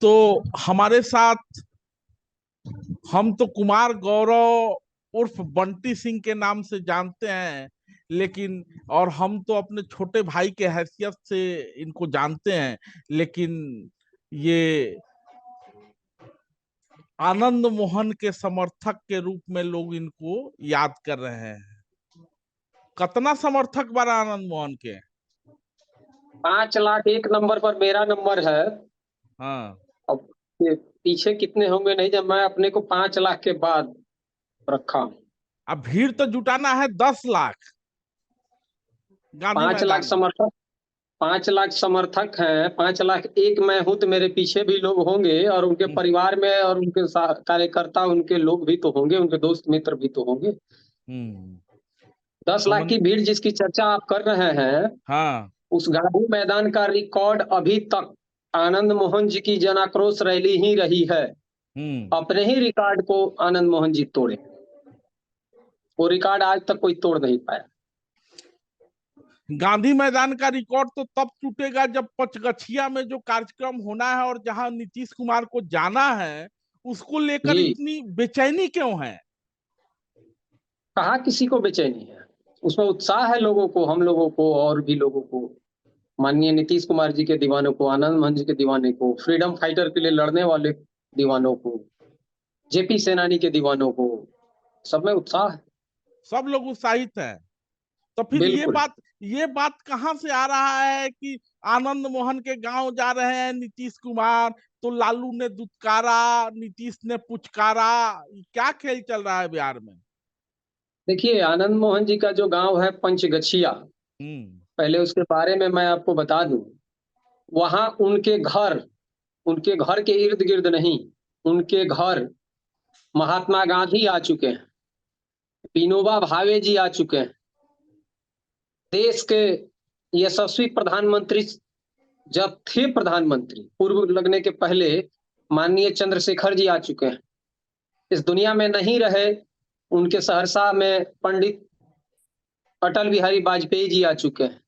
तो हमारे साथ हम तो कुमार गौरव उर्फ बंटी सिंह के नाम से जानते हैं, लेकिन और हम तो अपने छोटे भाई के हैसियत से इनको जानते हैं, लेकिन ये आनंद मोहन के समर्थक के रूप में लोग इनको याद कर रहे हैं। कितना समर्थक बना आनंद मोहन के? 5 लाख एक नंबर पर मेरा नंबर है। हाँ, अब ये पीछे कितने होंगे नहीं, जब मैं अपने को 5 लाख के बाद रखा हूं। अब भीड़ तो जुटाना है 10 लाख गांधी 5 लाख मैदान में। समर्थक, 5 लाख समर्थक हैं, 5 लाख एक मैं हूं, तो मेरे पीछे भी लोग होंगे और उनके परिवार में और उनके कार्यकर्ता, उनके लोग भी तो होंगे, उनके दोस्त मित्र भी तो होंगे। हम्म 10 लाख समझ। की भीड़ जिसकी चर्चा आप कर रहे हैं, हाँ। उस गांधी मैदान का रिकॉर्ड अभी तक आनंद मोहन जी की जन आक्रोश रैली ही रही है। हम्म अपने ही रिकॉर्ड को आनंद मोहन जी तोड़े, वो रिकॉर्ड आज तक कोई तोड़ नहीं पाया। गांधी मैदान का रिकॉर्ड तो तब टूटेगा जब पचगछिया में जो कार्यक्रम होना है और जहां नीतीश कुमार को जाना है, उसको लेकर जी, इतनी बेचैनी क्यों है? कहा किसी को बेचैनी है, उसमें उत्साह है लोगों को, हम लोगों को और भी लोगों को, माननीय नीतीश कुमार जी के दीवानों को, आनंद मोहन जी के दीवाने को, फ्रीडम फाइटर के लिए लड़ने वाले दीवानों को, जेपी सेनानी के दीवानों को, सब में उत्साह है। सब लोग उत्साहित हैं। तो फिर बिल्कुल। ये बात कहां से आ रहा है कि आनंद मोहन के गांव जा रहे हैं नीतीश कुमार, तो लालू ने दुत्कारा, नीतीश ने पुचकारा? क्या खेल चल रहा है बिहार में? देखिए, आनंद मोहन जी का जो गांव है पंचगछिया, हम्म पहले उसके बारे में मैं आपको बता दूं। वहां उनके घर के इर्द गिर्द नहीं, उनके घर महात्मा गांधी आ चुके हैं, विनोबा भावे जी आ चुके हैं, देश के यशस्वी प्रधानमंत्री जब थे प्रधानमंत्री पूर्व लगने के पहले, माननीय चंद्रशेखर जी आ चुके हैं, इस दुनिया में नहीं रहे, उनके सहरसा में पंडित अटल बिहारी वाजपेयी जी आ चुके हैं,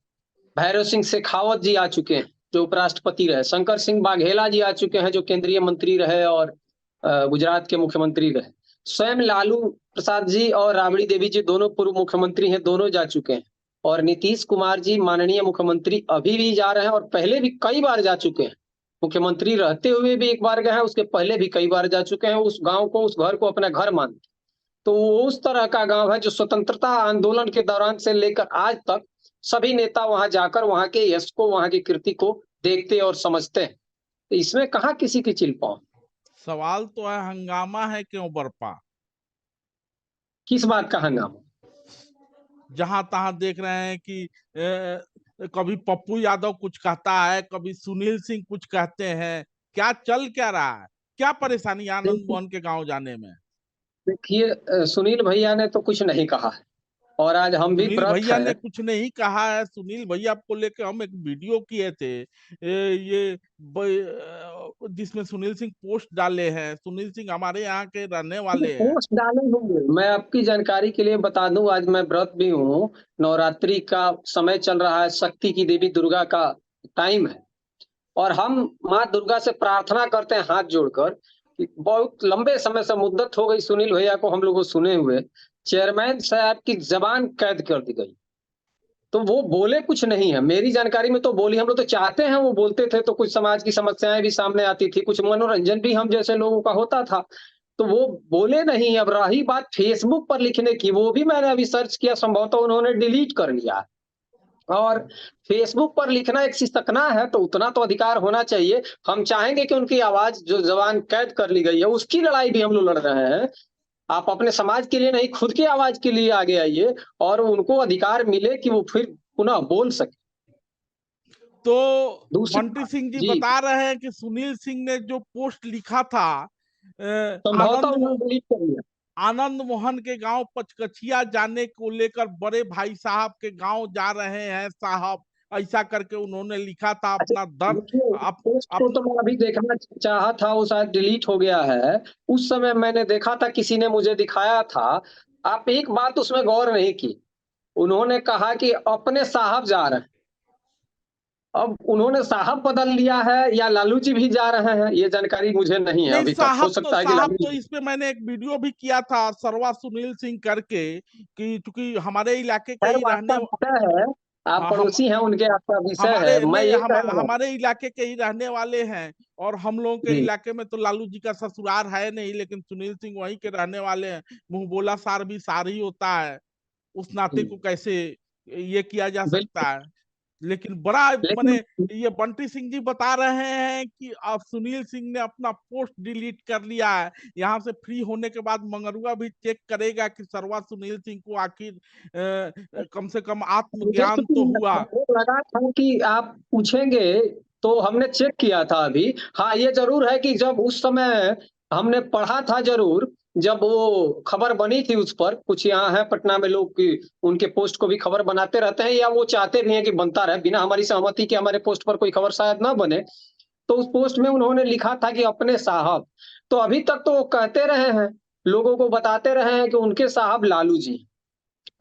भैरव सिंह शेखावत जी आ चुके हैं जो उपराष्ट्रपति रहे, शंकर सिंह बाघेला जी आ चुके हैं जो केंद्रीय मंत्री रहे और गुजरात के मुख्यमंत्री रहे, स्वयं लालू प्रसाद जी और राबड़ी देवी जी दोनों पूर्व मुख्यमंत्री हैं, दोनों जा चुके हैं। और नीतीश कुमार जी माननीय मुख्यमंत्री अभी भी जा रहे हैं और पहले भी कई बार जा चुके हैं, मुख्यमंत्री रहते हुए भी एक बार गए हैं, उसके पहले भी कई बार जा चुके हैं। उस गांव को, उस घर को अपना घर मानते, तो वो उस तरह का गांव है जो स्वतंत्रता आंदोलन के दौरान से लेकर आज तक सभी नेता वहां जाकर वहां के यश को, वहां की कृति को देखते और समझते हैं। तो इसमें कहाँ किसी की चिल पाओ। सवाल तो है, हंगामा है क्यों बरपा? किस बात का हंगामा? जहां तहां देख रहे हैं कि कभी पप्पू यादव कुछ कहता है, कभी सुनील सिंह कुछ कहते हैं। क्या चल क्या रहा है? क्या परेशानी आनंद मोहन के गांव जाने में? देखिए, सुनील भैया ने तो कुछ नहीं कहा है और आज हम भी सुनील व्रत भैया ने है। कुछ नहीं कहा है। सुनील भैया को लेकर हम एक वीडियो किए थे, जिसमें सुनील सिंह पोस्ट डाले हैं। सुनील सिंह हमारे यहाँ के रहने वाले हैं। पोस्ट डाले होंगे, मैं आपकी जानकारी के लिए बता दूं, आज मैं व्रत भी हूँ, नवरात्रि का समय चल रहा है, शक्ति की देवी दुर्गा का टाइम है और हम माँ दुर्गा से प्रार्थना करते हैं हाथ जोड़कर कि बहुत लंबे समय से मुद्दत हो गई सुनील भैया को हम लोगों को सुने हुए, चेयरमैन साहब की जबान कैद कर दी गई, तो वो बोले कुछ नहीं है मेरी जानकारी में, तो बोली, हम लोग तो चाहते हैं वो बोलते थे तो कुछ समाज की समस्याएं भी सामने आती थी, कुछ मनोरंजन भी हम जैसे लोगों का होता था, तो वो बोले नहीं। अब रही बात फेसबुक पर लिखने की, वो भी मैंने अभी सर्च किया, संभवतः उन्होंने डिलीट कर लिया। और फेसबुक पर लिखना एक सिसकना है, तो उतना तो अधिकार होना चाहिए। हम चाहेंगे कि उनकी आवाज जो जबान कैद कर ली गई है उसकी लड़ाई भी हम लोग लड़ रहे हैं। आप अपने समाज के लिए नहीं, खुद की आवाज के लिए आगे आइए और उनको अधिकार मिले कि वो फिर पुनः बोल सके। तो दूसरी बंटी बात सिंह जी जी, बता रहे हैं कि सुनील सिंह ने जो पोस्ट लिखा था, संभवतः आनंद उन्होंने डिलीट कर दिया। आनंद मोहन के गांव पचकचिया जाने को लेकर बड़े भाई साहब के गांव जा रहे हैं साहब, ऐसा करके उन्होंने लिखा था अच्छा, अपना दर्द। देखिए, पोस्ट को अप, तो मैं अभी देखना चाहा था, वो शायद डिलीट हो गया है। उस समय मैंने देखा था, किसी ने मुझे दिखाया था। आप एक बात उसमें गौर नहीं की, उन्होंने कहा कि अपने साहब जा रहे हैं, अब उन्होंने साहब बदल लिया है या लालू जी भी जा रहे हैं, ये जानकारी मुझे नहीं है नहीं, अभी तक। हो सकता है कि साहब लालू तो जी। इस पे मैंने एक वीडियो भी किया था सरवा सुनील सिंह करके, कि चूंकि हमारे इलाके के खैर ही वो रहने, आपका विषय है, आप हाँ, हम पड़ोसी हैं उनके, आपका विषय हमारे है। मैं नहीं ये हम कह रहा हूँ हमारे इलाके के ही रहने वाले हैं। और हम लोगों के जी, इलाके में तो लालू जी का ससुराल है नहीं, लेकिन सुनील सिंह वहीं के रहने वाले हैं। मुंह बोला सार भी सार ही होता है, उस नाते जी, को कैसे ये किया जा बिल्कुल। सकता है। लेकिन बड़ा माने, लेकिन ये बंटी सिंह जी बता रहे हैं कि अब सुनील सिंह ने अपना पोस्ट डिलीट कर लिया है। यहाँ से फ्री होने के बाद मंगरुआ भी चेक करेगा कि सरवा सुनील सिंह को आखिर कम से कम मुझे आत्मज्ञान चूंकि तो हुआ। लगा था कि आप पूछेंगे, तो हमने चेक किया था अभी। हाँ, ये जरूर है कि जब उस समय हमने पढ़ा था जरूर, जब वो खबर बनी थी उस पर, कुछ यहाँ है पटना में लोग कि उनके पोस्ट को भी खबर बनाते रहते हैं, या वो चाहते भी हैं कि बनता रहे बिना हमारी सहमति के, हमारे पोस्ट पर कोई खबर शायद ना बने। तो उस पोस्ट में उन्होंने लिखा था कि अपने साहब। तो अभी तक तो वो कहते रहे हैं, लोगों को बताते रहे हैं कि उनके साहब लालू जी।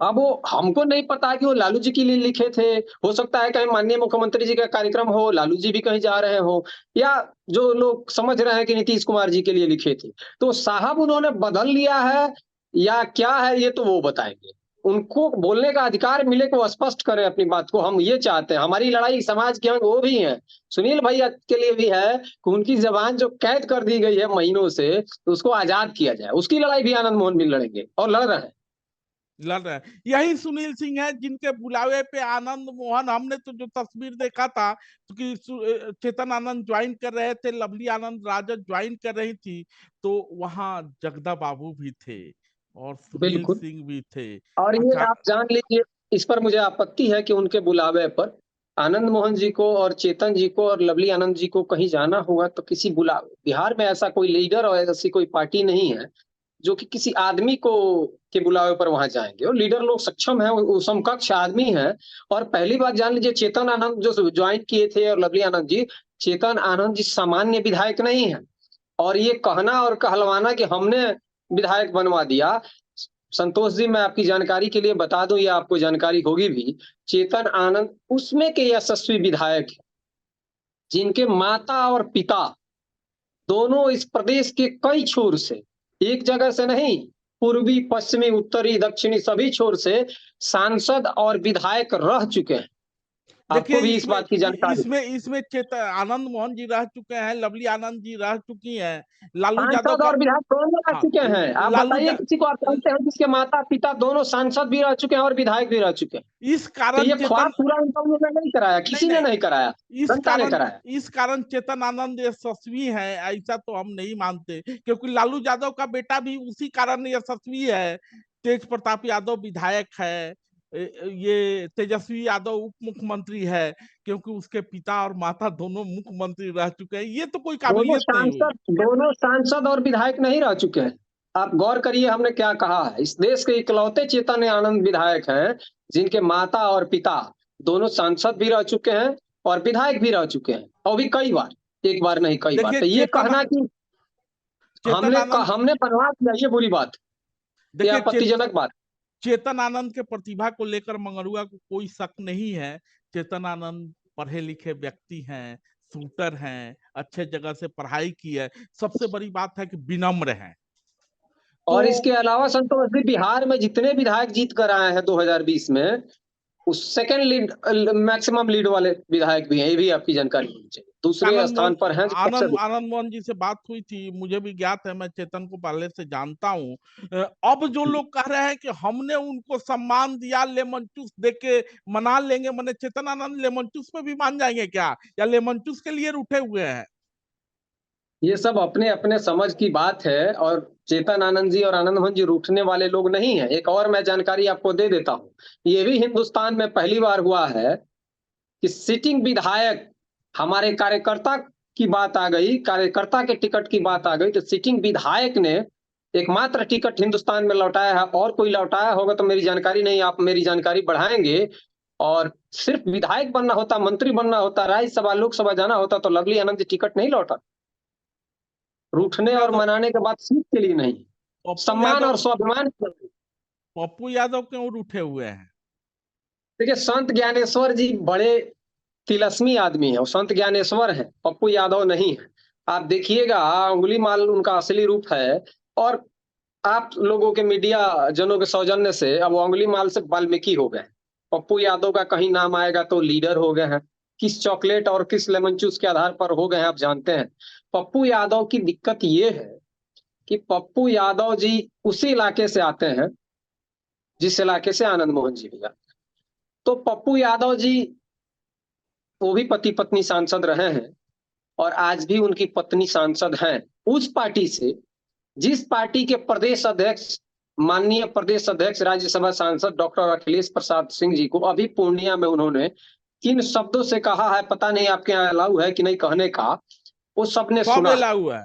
अब वो हमको नहीं पता है कि वो लालू जी के लिए लिखे थे। हो सकता है कहीं माननीय मुख्यमंत्री जी का कार्यक्रम हो, लालू जी भी कहीं जा रहे हो, या जो लोग समझ रहे हैं कि नीतीश कुमार जी के लिए लिखे थे। तो साहब उन्होंने बदल लिया है या क्या है, ये तो वो बताएंगे। उनको बोलने का अधिकार मिले कि वो स्पष्ट करें अपनी बात को। हम ये चाहते हैं, हमारी लड़ाई समाज के अंग वो भी है, सुनील भैया के लिए भी है कि उनकी जबान जो कैद कर दी गई है महीनों से, उसको आजाद किया जाए। उसकी लड़ाई भी आनंद मोहन भी लड़ेंगे और लड़ रहे हैं। लड़ रहे हैं। यही सुनील सिंह है जिनके बुलावे पे आनंद मोहन, हमने तो जो तस्वीर देखा था, क्योंकि चेतन आनंद ज्वाइन कर रहे थे, लवली आनंद राजद ज्वाइन कर रही थी, तो वहां जगदा बाबू भी थे और सुनील बिल्कुल। सिंह भी थे। और ये अच्छा, आप जान लीजिए, इस पर मुझे आपत्ति है कि उनके बुलावे पर आनंद मोहन जी को और चेतन जी को और लवली आनंद जी को कहीं जाना हुआ तो किसी बुला बिहार में ऐसा कोई लीडर और ऐसी कोई पार्टी नहीं है जो कि किसी आदमी को के बुलावे पर वहां जाएंगे। और लीडर लोग सक्षम है, वो समकक्ष आदमी है। और पहली बात जान लीजिए, चेतन आनंद जो ज्वाइन किए थे और लवली आनंद जी, चेतन आनंद जी सामान्य विधायक नहीं है। और ये कहना और कहलवाना कि हमने विधायक बनवा दिया, संतोष जी मैं आपकी जानकारी के लिए बता दूं, या आपको जानकारी होगी भी, चेतन आनंद उसमें के यशस्वी विधायक हैं, जिनके माता और पिता दोनों इस प्रदेश के कई छोर से, एक जगह से नहीं, पूर्वी पश्चिमी उत्तरी दक्षिणी सभी छोर से सांसद और विधायक रह चुके हैं। देखिए आपको भी इस इसमें बात की जानकारी। इसमें इसमें चेतन आनंद मोहन जी रह चुके हैं, लवली आनंद जी रह चुकी हैं, लालू यादव सांसद का, और विधायक दोनों रह हाँ, चुके हैं। आप लालू बताइए किसी को आप जानते हैं जिसके माता पिता दोनों सांसद भी रह चुके हैं और विधायक भी रह चुके हैं? इस तो कारण ये ख्वाब चेतन, पूरा उनका उन्होंने नहीं कराया, नहीं किसी ने नहीं, नहीं कराया, इस जनता ने कारण कराया। इस कारण चेतन आनंद यशस्वी है ऐसा तो हम नहीं मानते, क्योंकि लालू यादव का बेटा भी उसी कारण यशस्वी है। तेज प्रताप यादव विधायक है, ये तेजस्वी यादव उप मुख्यमंत्री है, क्योंकि उसके पिता और माता दोनों मुख्यमंत्री रह चुके हैं। ये तो कोई दोनों काबिलियत नहीं हुई। सांसद दोनों सांसद और विधायक नहीं रह चुके हैं। आप गौर करिए हमने क्या कहा है, इस देश के इकलौते चेतन आनंद विधायक हैं जिनके माता और पिता दोनों सांसद भी रह चुके हैं और विधायक भी रह चुके हैं, और भी कई बार, एक बार नहीं कई बार। देखिए तो ये कहना कि चेतन आनंद हमने बनवा दिया, ये बुरी बात, ये देखिए आपत्तिजनक बात। चेतन आनंद के प्रतिभा को लेकर मंगरुआ को कोई शक नहीं है। चेतन आनंद पढ़े लिखे व्यक्ति हैं, शूटर हैं, अच्छे जगह से पढ़ाई की है, सबसे बड़ी बात है कि विनम्र हैं। तो और इसके अलावा संतोष जी, बिहार में जितने विधायक जीत कर आए हैं 2020 में, उस सेकंड लीड मैक्सिमम लीड वाले विधायक भी हैं, ये भी आपकी जानकारी होनी चाहिए, दूसरे आनंद मोहन स्थान पर हैं जो सबसे। आनंद मोहन जी से बात हुई थी, मुझे भी ज्ञात है, मैं चेतन को पहले से जानता हूँ। अब जो लोग कह रहे हैं कि हमने उनको सम्मान दिया, लेमन चूस दे के मना लेंगे, मैंने चेतन आनंद लेमन चूस पे भी मान जाएंगे क्या, या लेमन चूस के लिए रूठे हुए हैं? ये सब अपने अपने समझ की बात है, और चेतन आनंद जी और आनंद मोहन जी रूठने वाले लोग नहीं है। एक और मैं जानकारी आपको दे देता हूँ, ये भी हिंदुस्तान में पहली बार हुआ है कि सिटिंग विधायक, हमारे कार्यकर्ता की बात आ गई, कार्यकर्ता के टिकट की बात आ गई, तो सिटिंग विधायक ने एकमात्र टिकट हिंदुस्तान में लौटाया है। और कोई लौटाया होगा तो मेरी जानकारी नहीं, आप मेरी जानकारी बढ़ाएंगे। और सिर्फ विधायक बनना होता, मंत्री बनना होता, राज्यसभा लोकसभा जाना होता, तो लवली आनंद जी टिकट नहीं लौटा। पप्पू रूठने और यादव मनाने के बाद सीट के लिए नहीं, पप्पू सम्मान यादव और स्वाभिमान के लिए। पप्पू यादव क्यों रूठे हुए हैं? देखिए, संत ज्ञानेश्वर जी बड़े तिलस्मी आदमी है, वो संत ज्ञानेश्वर है, पप्पू यादव नहीं है। आप देखिएगा अंगुली माल उनका असली रूप है। और आप लोगों के मीडिया जनों के सौजन्य से अब वो अंगुली माल से वाल्मीकि हो गए। पप्पू यादव का कहीं नाम आएगा तो लीडर हो गए हैं। किस चॉकलेट और किस लेमन जूस के आधार पर हो गए हैं आप जानते हैं। पप्पू यादव की दिक्कत ये है कि पप्पू यादव जी उसी इलाके से आते हैं जिस इलाके से आनंद मोहन जी भी आते हैं। तो पप्पू यादव जी वो भी पति पत्नी सांसद रहे हैं और आज भी उनकी पत्नी सांसद हैं उस पार्टी से जिस पार्टी के प्रदेश अध्यक्ष माननीय प्रदेश अध्यक्ष राज्यसभा सांसद डॉक्टर अखिलेश प्रसाद सिंह जी को अभी पूर्णिया में उन्होंने किन शब्दों से कहा है पता नहीं, आपके यहाँ अलाउ है कि नहीं कहने का, वो सबने सब सुना। अलाउ है।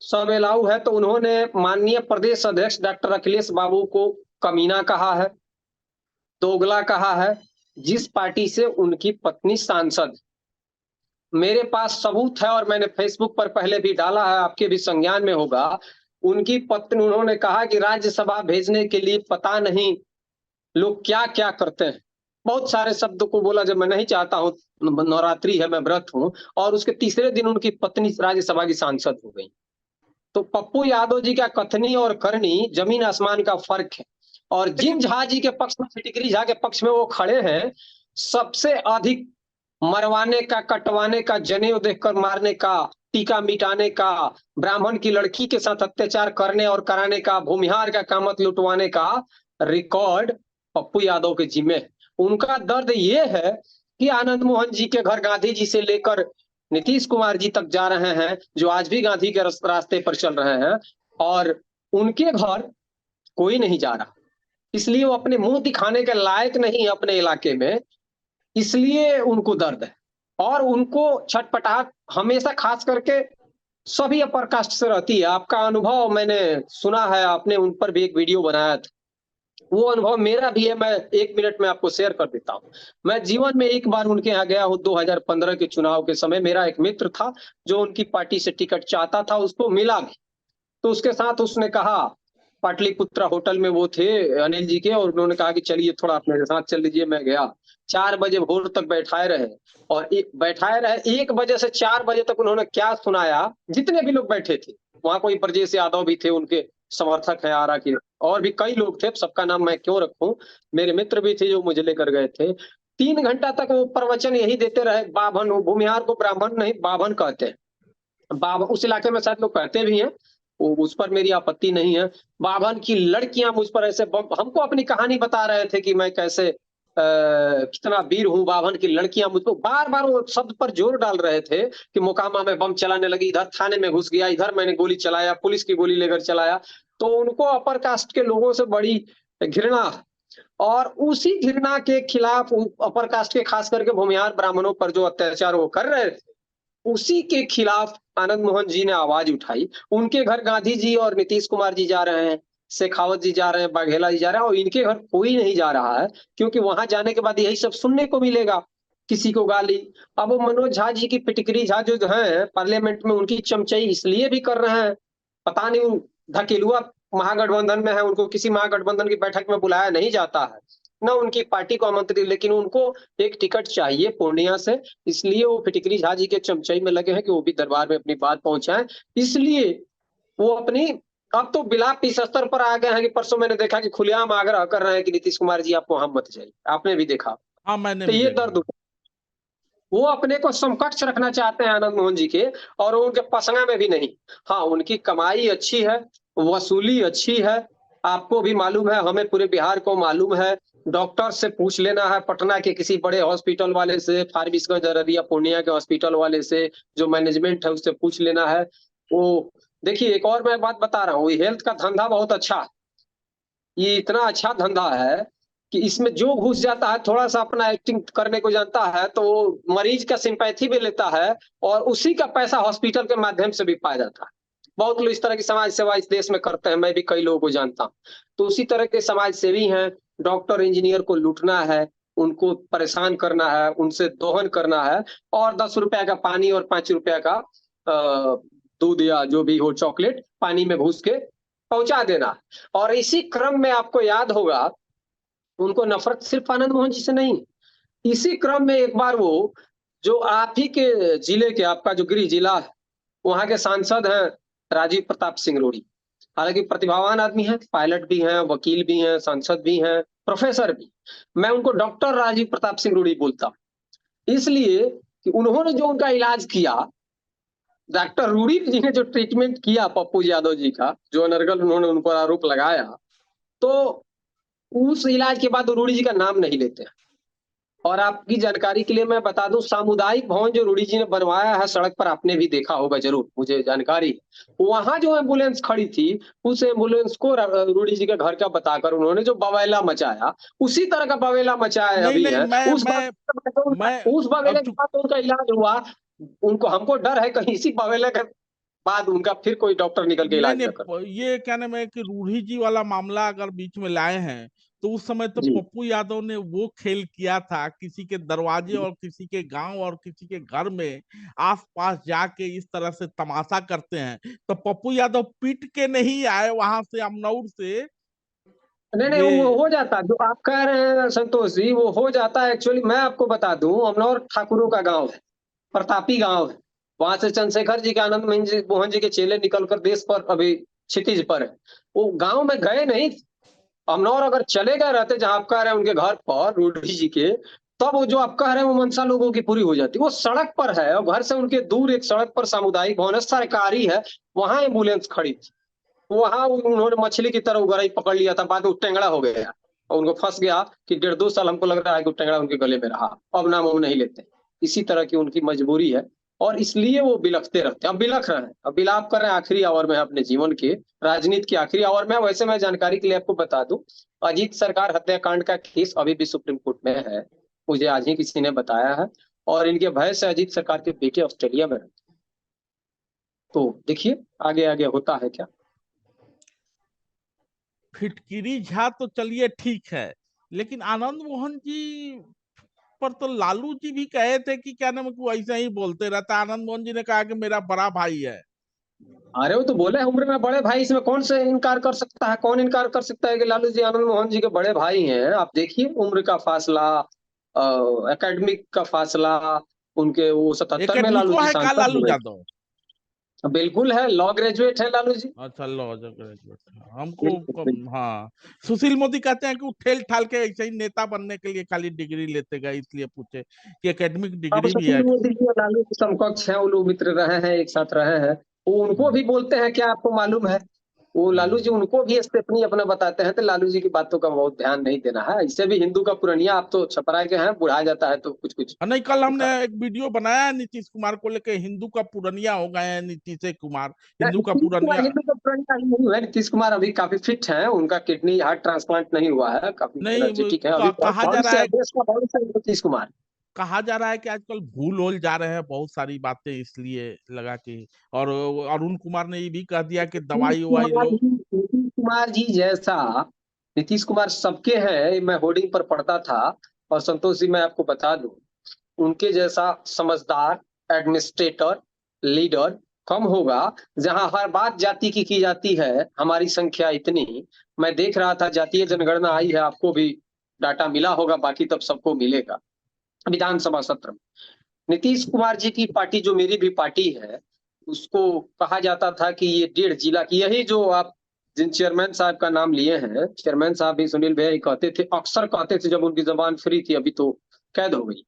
सब अलाउ है। तो उन्होंने माननीय प्रदेश अध्यक्ष डॉक्टर अखिलेश बाबू को कमीना कहा है, दोगला कहा है, जिस पार्टी से उनकी पत्नी सांसद। मेरे पास सबूत है और मैंने फेसबुक पर पहले भी डाला है, आपके भी संज्ञान में होगा। उनकी पत्नी, उन्होंने कहा कि राज्यसभा भेजने के लिए पता नहीं लोग क्या क्या करते हैं। बहुत सारे शब्द को बोला जब मैं नहीं चाहता हूँ, नवरात्रि है, मैं व्रत हूँ। और उसके तीसरे दिन उनकी पत्नी राज्यसभा की सांसद हो गई। तो पप्पू यादव जी का कथनी और करनी जमीन आसमान का फर्क है। और जिन झा जी के पक्ष में, फिटिकरी झा के पक्ष में वो खड़े हैं, सबसे अधिक मरवाने का, कटवाने का, जनेऊ देखकर मारने का, टीका मिटाने का, ब्राह्मण की लड़की के साथ अत्याचार करने और कराने का, भूमिहार का कामत लुटवाने का रिकॉर्ड पप्पू यादव के जिम्मे है। उनका दर्द ये है कि आनंद मोहन जी के घर गांधी जी से लेकर नीतीश कुमार जी तक जा रहे हैं, जो आज भी गांधी के रास्ते पर चल रहे हैं, और उनके घर कोई नहीं जा रहा। इसलिए वो अपने मुंह दिखाने के लायक नहीं है अपने इलाके में, इसलिए उनको दर्द है। और उनको छटपटाहट हमेशा खास करके सभी अपर कास्ट से रहती है। आपका अनुभव मैंने सुना है, आपने उन पर भी एक वीडियो बनाया था, वो अनुभव मेरा भी है। मैं 1 मिनट में आपको शेयर कर देता हूँ। मैं जीवन में एक बार उनके यहाँ गया हूँ 2015 के चुनाव के समय। मेरा एक मित्र था जो उनकी पार्टी से टिकट चाहता था, उसको मिला भी। तो उसके साथ उसने कहा, पाटलिपुत्रा होटल में वो थे अनिल जी के, और उन्होंने कहा कि चलिए थोड़ा आप मेरे साथ चल लीजिए। मैं गया, 4 बजे भोर तक बैठाए रहे। और बैठाए रहे 1 बजे से 4 बजे तक उन्होंने क्या सुनाया। जितने भी लोग बैठे थे वहां, कोई ब्रजेश यादव भी थे उनके समर्थक है आरा की, और भी कई लोग थे, सबका नाम मैं क्यों रखूं। मेरे मित्र भी थे जो मुझे लेकर गए थे। 3 घंटा तक वो प्रवचन यही देते रहे। बाभन, भूमिहार को ब्राह्मण नहीं बाभन कहते हैं, बाभन उस इलाके में शायद लोग कहते भी हैं, उस पर मेरी आपत्ति नहीं है। बाभन की लड़कियां मुझ पर ऐसे हमको अपनी कहानी बता रहे थे कि मैं कैसे कितना वीर हूँ। बाभन की लड़कियां मुझको बार बार वो शब्द पर जोर डाल रहे थे कि मोकामा में बम चलाने लगी, इधर थाने में घुस गया, इधर मैंने गोली चलाया, पुलिस की गोली लेकर चलाया। तो उनको अपर कास्ट के लोगों से बड़ी घृणा, और उसी घृणा के खिलाफ अपर कास्ट के खास करके भूमिहार ब्राह्मणों पर जो अत्याचार वो कर रहे थे, उसी के खिलाफ आनंद मोहन जी ने आवाज उठाई। उनके घर गांधी जी और नीतीश कुमार जी जा रहे हैं, शेखावत जी जा रहे हैं, बाघेला जी जा रहे हैं, और इनके घर कोई नहीं जा रहा है, क्योंकि वहां जाने के बाद यही सब सुनने को मिलेगा, किसी को गाली। अब वो मनोज झा जी की पिटकरी झा जो है पार्लियामेंट में, उनकी चमचई इसलिए भी कर रहे हैं, पता नहीं धकेलुआ महागठबंधन में है, उनको किसी महागठबंधन की बैठक में बुलाया नहीं जाता है, ना उनकी पार्टी को आमंत्रित, लेकिन उनको एक टिकट चाहिए पूर्णिया से, इसलिए वो फिटिकरी झा जी के चमचई में लगे हैं कि वो भी दरबार में अपनी बात पहुंचाएं। इसलिए वो अपनी, अब तो बिलाप इस स्तर पर आ गए हैं कि परसों मैंने देखा कि खुलेआम आग्रह कर रहे हैं कि नीतीश कुमार जी आप वहां मत जाइए, आपने भी देखा। हाँ, मैंने तो भी ये देखा। दर्द, वो अपने को समकक्ष रखना चाहते हैं आनंद मोहन जी के, और उनके पसंगा में भी नहीं। हाँ, उनकी कमाई अच्छी है, वसूली अच्छी है, आपको भी मालूम है, हमें पूरे बिहार को मालूम है। डॉक्टर से पूछ लेना है, पटना के किसी बड़े हॉस्पिटल वाले से, फारबिसगंज, अररिया, पूर्णिया के हॉस्पिटल वाले से, जो मैनेजमेंट है उससे पूछ लेना है। वो देखिए, एक और मैं बात बता रहा हूँ, हेल्थ का धंधा बहुत अच्छा है। ये इतना अच्छा धंधा है कि इसमें जो घुस जाता है, थोड़ा सा अपना एक्टिंग करने को जानता है, तो वो मरीज का सिंपैथी भी लेता है, और उसी का पैसा हॉस्पिटल के माध्यम से भी पाया जाता है। बहुत लोग इस तरह की समाज सेवा इस देश में करते हैं, मैं भी कई लोगों को जानता हूँ। तो उसी तरह के समाज सेवी हैं। डॉक्टर इंजीनियर को लूटना है, उनको परेशान करना है, उनसे दोहन करना है, और 10 रुपया का पानी और 5 रुपया का दूध या जो भी हो चॉकलेट पानी में घुस के पहुंचा देना। और इसी क्रम में आपको याद होगा, उनको नफरत सिर्फ आनंद मोहन जी से नहीं, इसी क्रम में एक बार वो जो आप ही के जिले के, आपका जो गृह जिला है, वहां के सांसद हैं राजीव प्रताप सिंह रूडी। हालांकि प्रतिभावान आदमी है, पायलट भी हैं, वकील भी हैं, सांसद भी हैं, प्रोफेसर भी। मैं उनको डॉक्टर राजीव प्रताप सिंह रूडी बोलता हूं, इसलिए कि उन्होंने जो उनका इलाज किया, डॉक्टर रूडी जी ने जो ट्रीटमेंट किया पप्पू यादव जी का, जो अनर्गल उन्होंने उन पर आरोप लगाया, तो उस इलाज के बाद वो रूडी जी का नाम नहीं लेते हैं। और आपकी जानकारी के लिए मैं बता दूं, सामुदायिक भवन जो रूडी जी ने बनवाया है सड़क पर, आपने भी देखा होगा जरूर, मुझे जानकारी है। वहां जो एम्बुलेंस खड़ी थी, उस एम्बुलेंस को रूडी जी के घर का बताकर उन्होंने जो बवेला मचाया, उसी तरह का बवेला मचाया नहीं अभी नहीं, है। मैं उस बवेले अब के बाद तो उनका इलाज हुआ। उनको, हमको डर है कहीं इसी बवेले के बाद उनका फिर कोई डॉक्टर निकल के नहीं इलाज न कर। नहीं, ये क्या नाम है कि रूढ़ी जी वाला मामला अगर बीच में लाए हैं, तो उस समय तो जी पप्पू यादव ने वो खेल किया था, किसी के दरवाजे और किसी के गांव और किसी के घर में आसपास जाके इस तरह से तमाशा करते हैं। तो पप्पू यादव पीट के नहीं आए वहां से, अमनौर से। नहीं नहीं, वो ये हो जाता जो आप कह रहे हैं संतोष जी, वो हो जाता है। एक्चुअली मैं आपको बता दूं, अमनौर ठाकुरों का गांव है, प्रतापी गांव है। वहां से चंद्रशेखर जी के, आनंद मोहन जी के चेले निकलकर देश पर अभी क्षितिज पर है। वो गांव में गए नहीं। अमनौर अगर चले गए रहते, जहां आप कह रहे हैं उनके घर पर रूढ़ी जी के, तब वो जो आप कह रहे हैं वो मनसा लोगों की पूरी हो जाती। वो सड़क पर है और घर से उनके दूर एक सड़क पर सामुदायिक भवन है, सरकारी है, वहां एम्बुलेंस खड़ी थी। वहां उन्होंने मछली की तरह उगराई पकड़ लिया था, बाद में वो टेंगड़ा हो गया और उनको फंस गया कि 1.5-2 साल हमको लग रहा है कि वो टेंगड़ा उनके गले में रहा। अब नाम हम नहीं लेते। इसी तरह की उनकी मजबूरी है और इसलिए वो बिलखते रहते हैं। अब बिलख रहे हैं, अब बिलाप कर रहे हैं, आखिरी आवर में है अपने जीवन के, राजनीति की आखिरी आवर में। वैसे मैं जानकारी के लिए आपको बता दूं, अजीत सरकार हत्याकांड का केस अभी भी सुप्रीम कोर्ट में है, मुझे आज ही किसी ने बताया है। और इनके भय से अजीत सरकार के बेटे ऑस्ट्रेलिया में रहते हैं। तो देखिए आगे आगे होता है क्या। फिटकिरी झा तो चलिए ठीक है, लेकिन आनंद मोहन जी पर तो लालू जी भी कहे थे कि क्या नाम है, वो ऐसा ही बोलते रहता। आनंद मोहन जी ने कहा कि मेरा बड़ा भाई है। अरे वो तो बोले हैं, उम्र में बड़े भाई, इसमें कौन से इनकार कर सकता है? कौन इनकार कर सकता है कि लालू जी आनंद मोहन जी के बड़े भाई हैं? आप देखिए उम्र का फासला, एकेडमिक का फासला। उनके वो 77 में लालू एकेडमिको जी है का सांसद लालू हुए थे। यादव? बिल्कुल है, लॉ ग्रेजुएट है लालू जी। अच्छा, लॉ ग्रेजुएट हमको बिल्कुल बिल्कुल। हाँ, सुशील मोदी कहते हैं कि वो ठेल ठाल के ऐसे ही नेता बनने के लिए खाली डिग्री लेते गए, इसलिए पूछे कि एकेडमिक अब डिग्री भी सुशील है। मोदी जी और लालू के समकक्ष हैं, वो लोग मित्र रहे हैं, एक साथ रहे हैं। वो उनको हम्म, भी बोलते हैं, क्या आपको मालूम है? वो लालू जी हम्म। उनको भी स्टेपनी अपना बताते हैं। तो लालू जी की बातों का बहुत ध्यान नहीं देना है। इससे भी हिंदू का पुरनिया, आप तो छपरा के हैं, बुढ़ा जाता है तो कुछ कुछ और नहीं, कल हमने दिखा। एक वीडियो बनाया है नीतीश कुमार को लेके, हिंदू का पुरनिया हो गए हैं नीतीश कुमार, हिंदू का नीतीश कुमार पुरनिया। हिंदू का पुरनिया नहीं है। नीतीश कुमार अभी काफी फिट हैं, उनका किडनी हार्ट ट्रांसप्लांट नहीं हुआ है, काफी नहीं, एनर्जेटिक है, अभी बहुत कहा जा रहा भविष्य है, है, देश का भविष्य है नीतीश कुमार। कहा जा रहा है कि आजकल भूल होल जा रहे हैं बहुत सारी बातें, इसलिए लगा कि। और अरुण कुमार ने ये भी कह दिया कि दवाई ववाई लो। नीतीश कुमार जी जैसा, नीतीश कुमार सबके हैं, मैं होर्डिंग पर पढ़ता था। और संतोष जी मैं आपको बता दूं, उनके जैसा समझदार एडमिनिस्ट्रेटर, लीडर कम होगा। जहां हर बात जाति की जाती है, हमारी संख्या इतनी, मैं देख रहा था जातीय जनगणना आई है, आपको भी डाटा मिला होगा, बाकी तब सबको मिलेगा विधानसभा सत्र में। नीतीश कुमार जी की पार्टी, जो मेरी भी पार्टी है, उसको कहा जाता था कि ये 1.5 जिला की, यही जो आप जिन चेयरमैन साहब का नाम लिए हैं, चेयरमैन साहब भी सुनील भैया ही कहते थे, अक्सर कहते थे जब उनकी जबान फ्री थी, अभी तो कैद हो गई,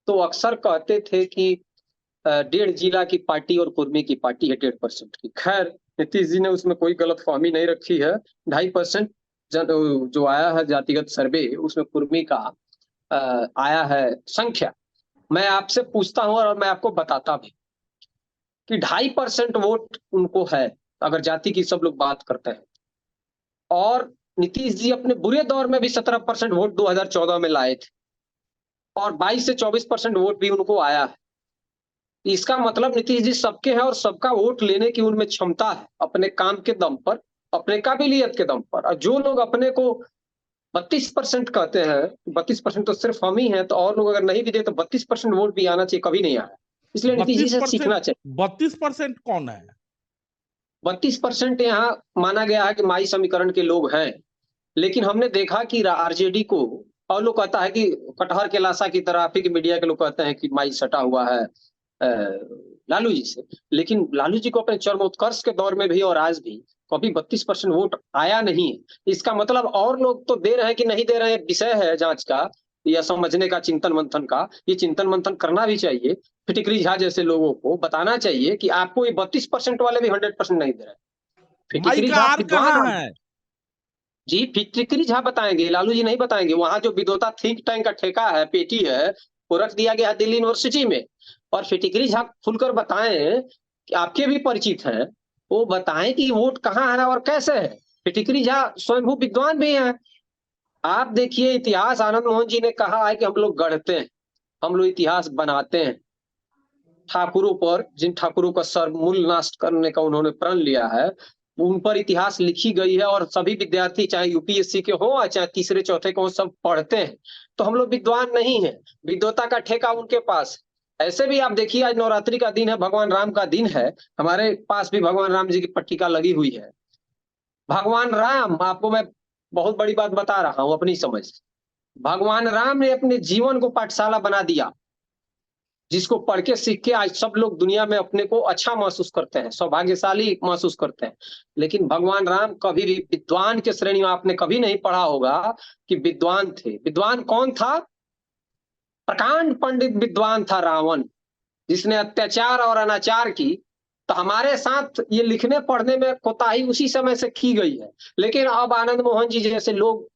तो अक्सर कहते थे कि 1.5 जिला की पार्टी और कुर्मी की पार्टी है 1.5% की। खैर नीतीश जी ने उसमें कोई गलत फहमी नहीं रखी है। 2.5% जो आया है जातिगत सर्वे, उसमें कुर्मी का आया है संख्या। मैं आपसे पूछता हूं और मैं आपको बताता भी कि 2.5% वोट उनको है, अगर जाति की सब लोग बात करते हैं। और नीतीश जी अपने बुरे दौर में भी 17% वोट 2014 में लाए थे, और 22 से 24% वोट भी उनको आया है। इसका मतलब नीतीश जी सबके हैं और सबका वोट लेने की उनमें क्षमता है, अपने काम के दम पर, अपने काबिलियत के दम पर। और जो लोग अपने को 32% कहते हैं, 32% तो सिर्फ हम ही हैं, तो और लोग अगर नहीं भी दे तो 32% वोट भी आना चाहिए, कभी नहीं आया। इसलिए नीतीश जी बत्तीस से परसेंट सीखना चाहिए। 32% कौन है? 32% यहाँ माना गया है कि माई समीकरण के लोग हैं। लेकिन हमने देखा कि आरजेडी को और लोग कहता है कि कटहर के लाशा की तरह, आप ही के मीडिया के लोग कहते हैं कि माई सटा हुआ है लालू जी से। लेकिन लालू जी को अपने चरमोत्कर्ष के दौर में भी और आज भी कभी 32% वोट आया नहीं है। इसका मतलब और लोग तो दे रहे हैं कि नहीं दे रहे हैं, विषय है जांच का या समझने का, चिंतन मंथन का। ये चिंतन मंथन करना भी चाहिए। फिटिकरी झा जैसे लोगों को बताना चाहिए कि आपको ये 32% वाले भी 100% नहीं दे रहे। माई फिटिकरी का झा आर विद्वान कहाँ आदमी। है? जी, फिटिकरी झा बताएंगे, लालू जी नहीं बताएंगे। वहां जो विद्वता थिंक टैंक का ठेका है, पेटी है, वो रख दिया गया है दिल्ली यूनिवर्सिटी में। और फिटिकरी झा खुलकर बताएं कि आपके भी परिचित हैं, वो बताएं कि वोट कहाँ है और कैसे है। फिटिकरी झा स्वयंभू विद्वान भी हैं। आप देखिए इतिहास, आनंद मोहन जी ने कहा है कि हम लोग गढ़ते हैं, हम लोग इतिहास बनाते हैं। ठाकुरों पर, जिन ठाकुरों का सर मूल नाश करने का उन्होंने प्रण लिया है, उन पर इतिहास लिखी गई है। और सभी विद्यार्थी चाहे यूपीएससी के हो या चाहे तीसरे चौथे के हो, सब पढ़ते हैं। तो हम लोग विद्वान नहीं है, विद्वता का ठेका उनके पास। ऐसे भी आप देखिए, आज नवरात्रि का दिन है, भगवान राम का दिन है, हमारे पास भी भगवान राम जी की पट्टिका लगी हुई है। भगवान राम, आपको मैं बहुत बड़ी बात बता रहा हूं अपनी समझ। भगवान राम ने अपने जीवन को पाठशाला बना दिया, जिसको पढ़ के सीख के आज सब लोग दुनिया में अपने को अच्छा महसूस करते हैं, सौभाग्यशाली महसूस करते हैं। लेकिन भगवान राम कभी भी विद्वान के श्रेणी में आपने कभी नहीं पढ़ा होगा कि विद्वान थे। विद्वान कौन था? प्रकांड पंडित विद्वान था रावण, जिसने अत्याचार और अनाचार की। तो हमारे साथ ये लिखने पढ़ने में कोताही उसी समय से की गई है। लेकिन अब आनंद मोहन जी जैसे लोग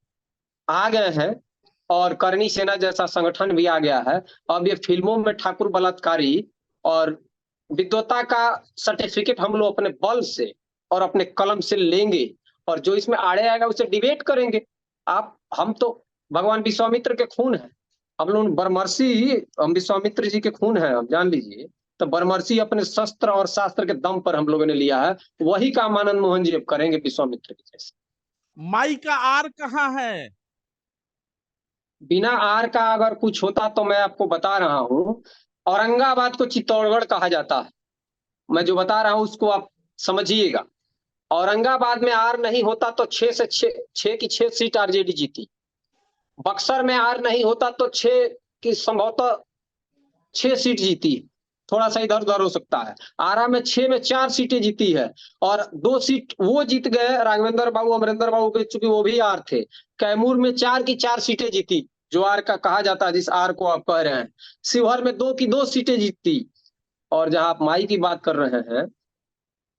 आ गए हैं और करनी सेना जैसा संगठन भी आ गया है। अब ये फिल्मों में ठाकुर बलात्कारी और विद्वता का सर्टिफिकेट हम लोग अपने बल से और अपने कलम से लेंगे, और जो इसमें आड़े आएगा उसे डिबेट करेंगे। आप, हम तो भगवान विश्वामित्र के खून है, हम लोग बरमर्सी, हम विश्वामित्र जी के खून है, हम जान लीजिए। तो बरमर्सी अपने शस्त्र और शास्त्र के दम पर हम लोगों ने लिया है। वही काम आनंद मोहन जी अब करेंगे विश्वामित्र के जैसे। माई का आर कहाँ है? बिना आर का अगर कुछ होता तो मैं आपको बता रहा हूं। औरंगाबाद को चित्तौड़गढ़ कहा जाता है। मैं जो बता रहा हूं उसको आप समझिएगा। औरंगाबाद में आर नहीं होता तो 6 की 6 सीट आरजेडी जीती। बक्सर में आर नहीं होता तो 6 की संभवतः 6 सीट जीती। थोड़ा सा इधर उधर हो सकता है। आरा में 6 में 4 सीटें जीती है। और 2 सीट वो जीत गए, राघवेंद्र बाबू, अमरिंदर बाबू के, चूंकि वो भी आर थे। कैमूर में 4 की 4 सीटें जीती, जो आर का कहा जाता है, जिस आर को आप कह रहे हैं। शिवहर में 2 की 2 सीटें जीती। और जहां आप माई की बात कर रहे हैं,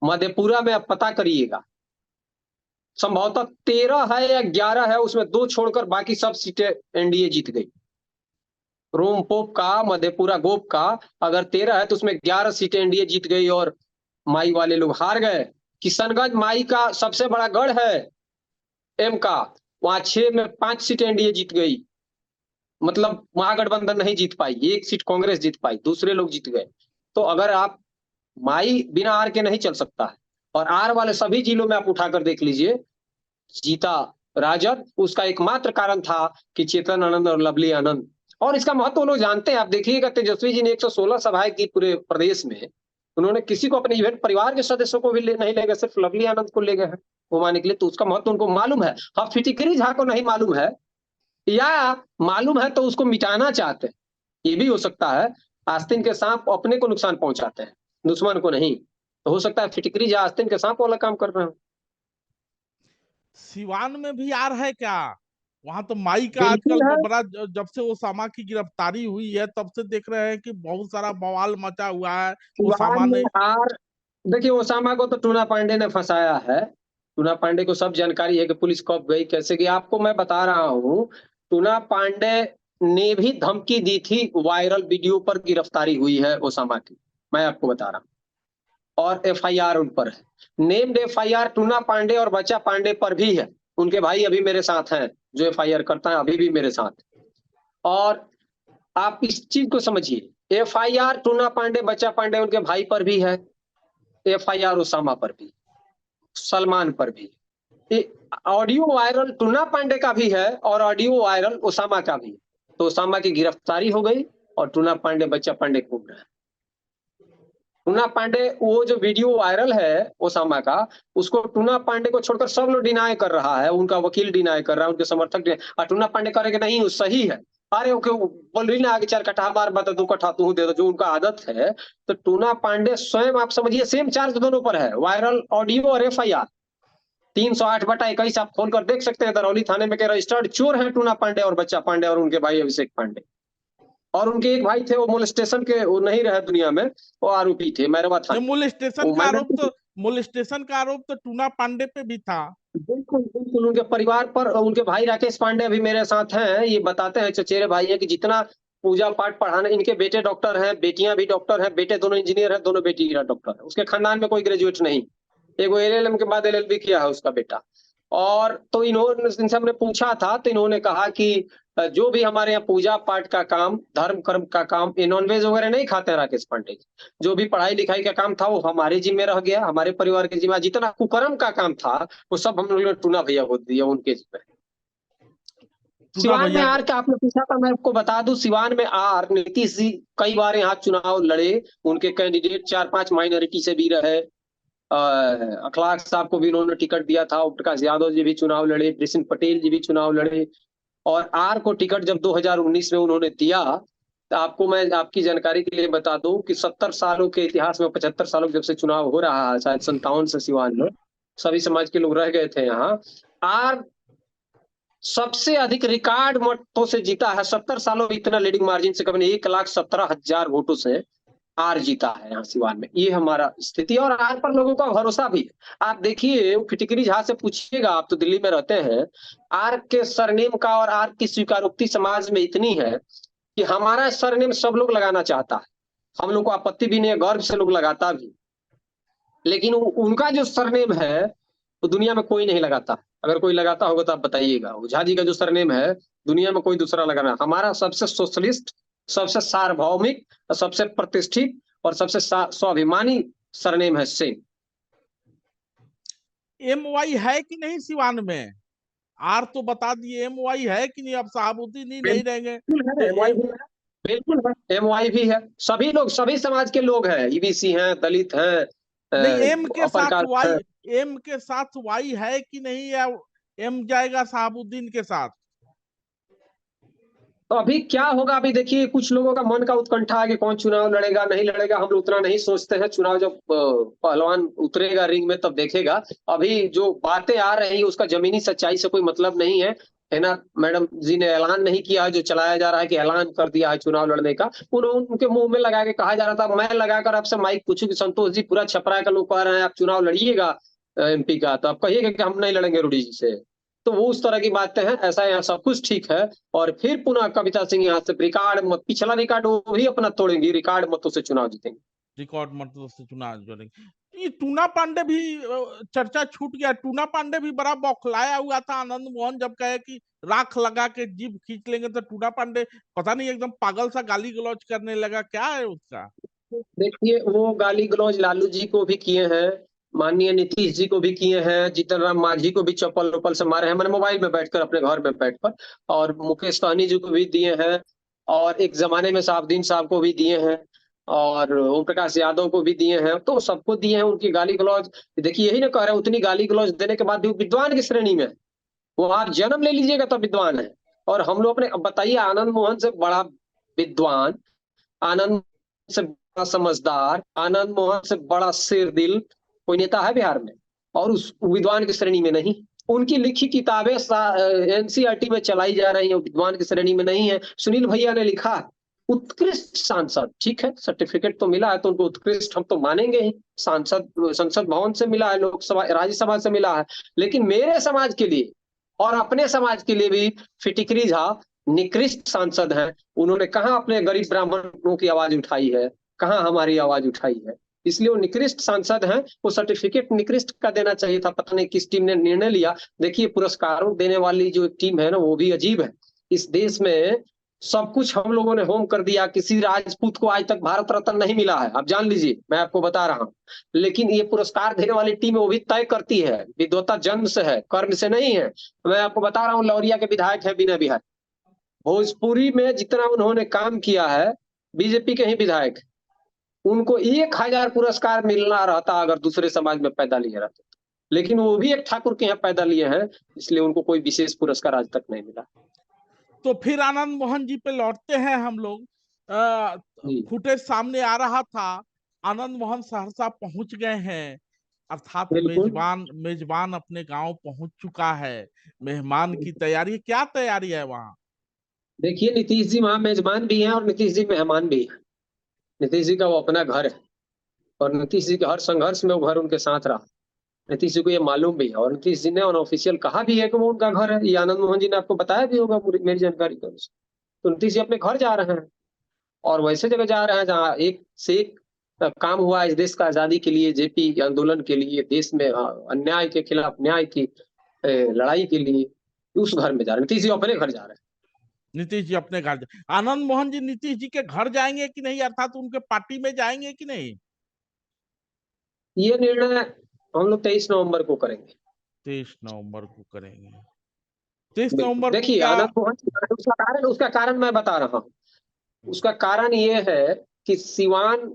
मधेपुरा में आप पता करिएगा, संभवतः 13 है या 11 है, उसमें 2 छोड़कर बाकी सब सीटें एनडीए जीत गई। रोम पोप का, मधेपुरा गोप का अगर 13 है तो उसमें 11 सीटें एनडीए जीत गई और माई वाले लोग हार गए। किशनगंज माई का सबसे बड़ा गढ़ है एम का, वहां 6 में 5 सीटें एनडीए जीत गई। मतलब महागठबंधन नहीं जीत पाई, 1 सीट कांग्रेस जीत पाई, दूसरे लोग जीत गए। तो अगर आप, माई बिना आर के नहीं चल सकता है। और आर वाले सभी जिलों में आप उठाकर देख लीजिए, जीता राजद। उसका एकमात्र कारण था कि चेतन आनंद और लवली आनंद। और इसका महत्व लोग जानते हैं। आप देखिएगा, तेजस्वी जी ने 116 सभाएं की पूरे प्रदेश में। उन्होंने किसी को अपने इवेंट परिवार के सदस्यों को भी नहीं ले गए, सिर्फ लवली आनंद को ले गए हैं घुमाने के लिए। तो उसका महत्व उनको मालूम है। हाँ, फिटिकरी झा को नहीं मालूम है, या मालूम है तो उसको मिटाना चाहते हैं। ये भी हो सकता है। आस्तीन के सांप अपने को नुकसान पहुंचाते हैं, दुश्मन को नहीं। तो हो सकता है फिटिकरी झा आस्तीन के सांप वाला काम कर रहे हो। सिवान में भी आर है क्या? वहां तो माई का आजकल बिल्कुल है। बड़ा, जब से ओसामा की गिरफ्तारी हुई है तब से देख रहे हैं कि बहुत सारा बवाल मचा हुआ है। ओसामा सिवान ने, में आर, देखिए ओसामा को तो टूना पांडे ने फंसाया है। टूना पांडे को सब जानकारी है कि पुलिस कब गई, कैसे गई। आपको मैं बता रहा हूँ, टूना पांडे ने भी धमकी दी थी, वायरल वीडियो पर गिरफ्तारी हुई है ओसामा की, मैं आपको बता रहा हूँ। और एफआईआर उन पर है, नेम्ड एफआईआर टूना पांडे और बच्चा पांडे पर भी है। उनके भाई अभी मेरे साथ हैं, जो एफआईआर करता है अभी भी मेरे साथ। और आप इस चीज को समझिए, एफआईआर टूना पांडे, बच्चा पांडे, उनके भाई पर भी है। एफआईआर ओसामा पर भी, सलमान पर भी। ऑडियो वायरल टूना पांडे का भी है और ऑडियो वायरल ओसामा का भी। तो ओसामा की गिरफ्तारी हो गई और टूना पांडे, बच्चा पांडे घूम रहे हैं। टूना पांडे, वो जो वीडियो वायरल है ओसामा का, उसको टूना पांडे को छोड़कर सब लोग डिनाई कर रहा है, उनका वकील डिनाई कर रहा है, उनके समर्थक और टूना पांडे करेंगे नहीं वो सही है। अरे ओके, बोल रही ना आगे 4 कट्ठा मार बता 2 कट्ठा तू दे दो, जो उनका आदत है। तो टूना पांडे स्वयं आप समझिए सेम चार्ज दोनों पर है, वायरल ऑडियो और FIR 308/21 आप खोल कर देख सकते हैं। दरौली थाने में के रजिस्टर्ड चोर हैं टूना पांडे और बच्चा पांडे और उनके भाई अभिषेक पांडे। और उनके एक भाई थे वो मोलेस्टेशन के, वो नहीं रहे दुनिया में, वो आरोपी थे मैरवा थाने। मोलेस्टेशन का आरोप तो टूना पांडे पे भी था। बिल्कुल बिल्कुल, उनके परिवार पर उनके भाई राकेश पांडे अभी मेरे साथ हैं, ये बताते हैं चचेरे भाई हैं कि जितना पूजा पाठ पढ़ाने, इनके बेटे डॉक्टर हैं, बेटियां भी डॉक्टर हैं, बेटे दोनों इंजीनियर हैं, दोनों बेटी डॉक्टर है। उसके खानदान में कोई ग्रेजुएट नहीं, एक वो LLM के बाद LLB किया है उसका बेटा। और तो इन्होंने, इनसे हमने पूछा था तो इन्होंने कहा कि जो भी हमारे यहाँ पूजा पाठ का काम, धर्म कर्म का काम, ये नॉनवेज वगैरह नहीं खाते हैं राकेश पांडे जी। जो भी पढ़ाई लिखाई का काम था वो हमारे जिम्मे रह गया, हमारे परिवार के जिम्मे। जितना कुकर्म का काम था वो सब हम लोगों ने टूना भैया को दिया, उनके जिम्मे। सिवान में आर का आपने पूछा था, मैं आपको बता दूं, सिवान में आर नीतीश जी कई बार यहाँ चुनाव लड़े, उनके कैंडिडेट 4-5 माइनॉरिटी से भी रहे। अखलाक साहब को भी उन्होंने टिकट दिया था, ओम प्रकाश यादव जी भी चुनाव लड़े, कृष्ण पटेल जी भी चुनाव लड़े। और आर को टिकट जब 2019 में उन्होंने दिया, तो आपको मैं आपकी जानकारी के लिए बता दूं कि 70 सालों के इतिहास में, 75 सालों जब से चुनाव हो रहा है, शायद 57 से सिवान में सभी समाज के लोग रह गए थे यहाँ, आर सबसे अधिक रिकॉर्ड मतों से जीता है। 70 सालों में इतना लीडिंग मार्जिन से कभी नहीं, 1,17,000 वोटों से आर जीता है यहाँ सिवान में। ये हमारा स्थिति, और आर पर लोगों का भरोसा भी है। आप देखिए फिटिकरी झा से पूछिएगा, आप तो दिल्ली में रहते हैं, आर के सरनेम का और आर की स्वीकारोक्ति समाज में इतनी है कि हमारा सरनेम सब लोग लगाना चाहता है, हम लोग को आपत्ति भी नहीं है, गर्व से लोग लगाता भी। लेकिन उनका जो सरनेम है वो दुनिया में कोई नहीं लगाता। अगर कोई लगाता होगा तो आप बताइएगा। झा जी का जो सरनेम है दुनिया में कोई दूसरा लगाना, हमारा सबसे सोशलिस्ट, सबसे सार्वभौमिक, सबसे प्रतिष्ठित और सबसे स्वाभिमानी सरनेम है सेम। MY है कि नहीं सिवान में? आर तो बता दिए, MY है कि नहीं? अब साहबुद्दीन नहीं रहेंगे तो बिल्कुल है, MY भी है। सभी लोग, सभी समाज के लोग हैं, EBC हैं, दलित हैं, नहीं, एम के साथ वाई है कि नहीं, या एम जाएगा साहबुद्दीन के साथ? तो अभी क्या होगा, अभी देखिए कुछ लोगों का मन का उत्कंठा है कि कौन चुनाव लड़ेगा नहीं लड़ेगा, हम लोग उतना नहीं सोचते हैं। चुनाव जब पहलवान उतरेगा रिंग में तब देखेगा। अभी जो बातें आ रही है उसका जमीनी सच्चाई से कोई मतलब नहीं है ना। मैडम जी ने ऐलान नहीं किया है, जो चलाया जा रहा है कि ऐलान कर दिया है चुनाव लड़ने का, उनके मुंह में लगा के कहा जा रहा था। मैं लगाकर आपसे माइक पूछूं कि संतोष जी पूरा छपरा का लोग कह रहे हैं आप चुनाव लड़िएगा MP का, तो आप कहिएगा कि हम नहीं लड़ेंगे रूडी जी से। तो वो उस तरह की बातें हैं। ऐसा यहाँ सब कुछ ठीक है, और फिर पुनः कविता सिंह यहाँ से रिकॉर्ड मत, पिछला रिकॉर्ड वो भी अपना तोड़ेंगी, रिकॉर्ड मतों से चुनाव जीतेंगे, रिकॉर्ड मतों से चुनाव जीतेंगे। ये टूना पांडे भी चर्चा छूट गया। टूना पांडे भी बड़ा बौखलाया हुआ था आनंद मोहन जब कहे कि राख लगा के जीभ खींच लेंगे, तो टूना पांडे पता नहीं एकदम पागल सा गाली गलौज करने लगा। क्या है उसका? देखिए वो गाली गलौज लालू जी को भी किए हैं, माननीय नीतीश जी को भी किए हैं, जीतन राम मांझी को भी चप्पल उप्पल से मारे हैं, मैंने मोबाइल में बैठकर अपने घर में बैठकर, और मुकेश सहनी जी को भी दिए हैं, और एक जमाने में साहबुद्दीन साहब को भी दिए हैं, और ओम प्रकाश यादव को भी दिए हैं। तो सबको दिए हैं उनकी गाली गलौज। देखिए यही ना कह रहे हैं, उतनी गाली गलौज देने के बाद भी विद्वान की श्रेणी में वो, आप जन्म ले लीजिएगा तब विद्वान है। और हम लोग अपने, बताइए आनंद मोहन से बड़ा विद्वान, आनंद से बड़ा समझदार, आनंद मोहन से बड़ा शेर दिल कोई नेता है बिहार में? और उस विद्वान की श्रेणी में नहीं। उनकी लिखी किताबें NCERT में चलाई जा रही है, विद्वान की श्रेणी में नहीं है। सुनील भैया ने लिखा उत्कृष्ट सांसद, ठीक है सर्टिफिकेट तो मिला है तो उनको उत्कृष्ट हम तो मानेंगे ही। सांसद संसद भवन से मिला है, लोकसभा राज्यसभा से मिला है, लेकिन मेरे समाज के लिए और अपने समाज के लिए भी फिटिकरी झा निकृष्ट सांसद हैं। उन्होंने कहाँ अपने गरीब ब्राह्मणों की आवाज उठाई है, कहाँ हमारी आवाज उठाई है, इसलिए वो निकृष्ट सांसद हैं। वो सर्टिफिकेट निकृष्ट का देना चाहिए था, पता नहीं किस टीम ने निर्णय लिया। देखिए पुरस्कारों देने वाली जो टीम है ना वो भी अजीब है। इस देश में सब कुछ हम लोगों ने होम कर दिया, किसी राजपूत को आज तक भारत रत्न नहीं मिला है, आप जान लीजिए, मैं आपको बता रहा हूँ। लेकिन ये पुरस्कार देने वाली टीम वो भी तय करती है, विद्वता जन्म से है, कर्म से नहीं है। मैं आपको बता रहा हूँ, लौरिया के विधायक है विनय बिहार, भोजपुरी में जितना उन्होंने काम किया है, बीजेपी के ही विधायक, उनको 1000 पुरस्कार मिलना रहता अगर दूसरे समाज में पैदा लिए रहते, लेकिन वो भी एक ठाकुर के यहाँ पैदा लिए हैं, इसलिए उनको कोई विशेष पुरस्कार आज तक नहीं मिला। तो फिर आनंद मोहन जी पे लौटते हैं हम लोग। जी फुटेज सामने आ रहा था, आनंद मोहन सहरसा पहुंच गए हैं, अर्थात बिल्कुल। मेजबान मेजबान अपने गांव पहुंच चुका है। मेहमान की तैयारी, क्या तैयारी है वहां? देखिए नीतीश जी वहाँ मेजबान भी हैं और नीतीश जी मेहमान भी हैं। नीतीश जी का वो अपना घर है और नीतीश जी के हर संघर्ष में वो घर उनके साथ रहा। नीतीश जी को ये मालूम भी है और नीतीश जी ने अनऑफिशियल कहा भी है कि वो उनका घर है। ये आनंद मोहन जी ने आपको बताया भी होगा मेरी जानकारी के अनुसार। तो नीतीश जी अपने घर जा रहे हैं और वैसे जगह जा रहे हैं जहाँ एक से एक काम हुआ इस देश का आजादी के लिए, जेपी आंदोलन के लिए, देश में अन्याय के खिलाफ न्याय की लड़ाई के लिए। उस घर में जा रहे हैं नीतीश जी, अपने घर जा रहे हैं। नीतीश जी अपने घर आनंद मोहन जी नीतीश जी के घर जाएंगे कि नहीं, अर्थात उनके पार्टी में जाएंगे कि नहीं? ये निर्णय हम लोग 23 नवंबर को करेंगे। 23 नवंबर को करेंगे। 23 बिल्कुल। नवंबर को देखिए क्या? आनंद मोहन उसका कारण मैं बता रहा हूँ। उसका कारण ये है कि सिवान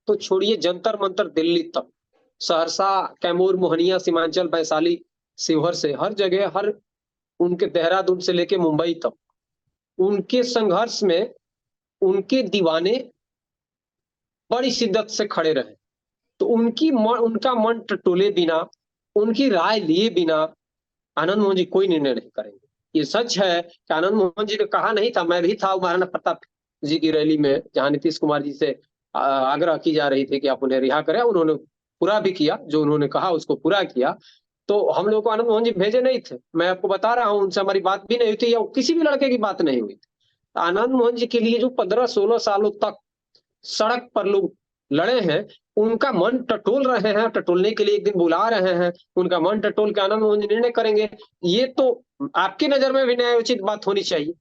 तो छोड़िए, जंतर मंतर दिल्ली तक, सहरसा, कैमूर, मोहनिया, सीमांचल, वैशाली, शिवहर से हर जगह, हर उनके देहरादून से लेके मुंबई तक, उनके संघर्ष में उनके दीवाने बड़ी शिद्दत से खड़े रहे। तो उनका मन टटोले बिना, उनकी राय लिए बिना आनंद मोहन जी कोई निर्णय नहीं करेंगे। ये सच है कि आनंद मोहन जी ने कहा नहीं था, मैं भी था महाराणा प्रताप जी की रैली में जहां नीतीश कुमार जी से आग्रह की जा रही थी कि आप उन्हें रिहा करें। उन्होंने पूरा भी किया, जो उन्होंने कहा उसको पूरा किया। तो हम लोग को आनंद मोहन जी भेजे नहीं थे, मैं आपको बता रहा हूँ। उनसे हमारी बात भी नहीं हुई थी या किसी भी लड़के की बात नहीं हुई थी। आनंद मोहन जी के लिए जो 15-16 सालों तक सड़क पर लोग लड़े हैं, उनका मन टटोल रहे हैं, टटोलने के लिए एक दिन बुला रहे हैं। उनका मन टटोल के आनंद मोहन जी निर्णय करेंगे, ये तो आपकी नजर में भी न्यायोचित बात होनी चाहिए।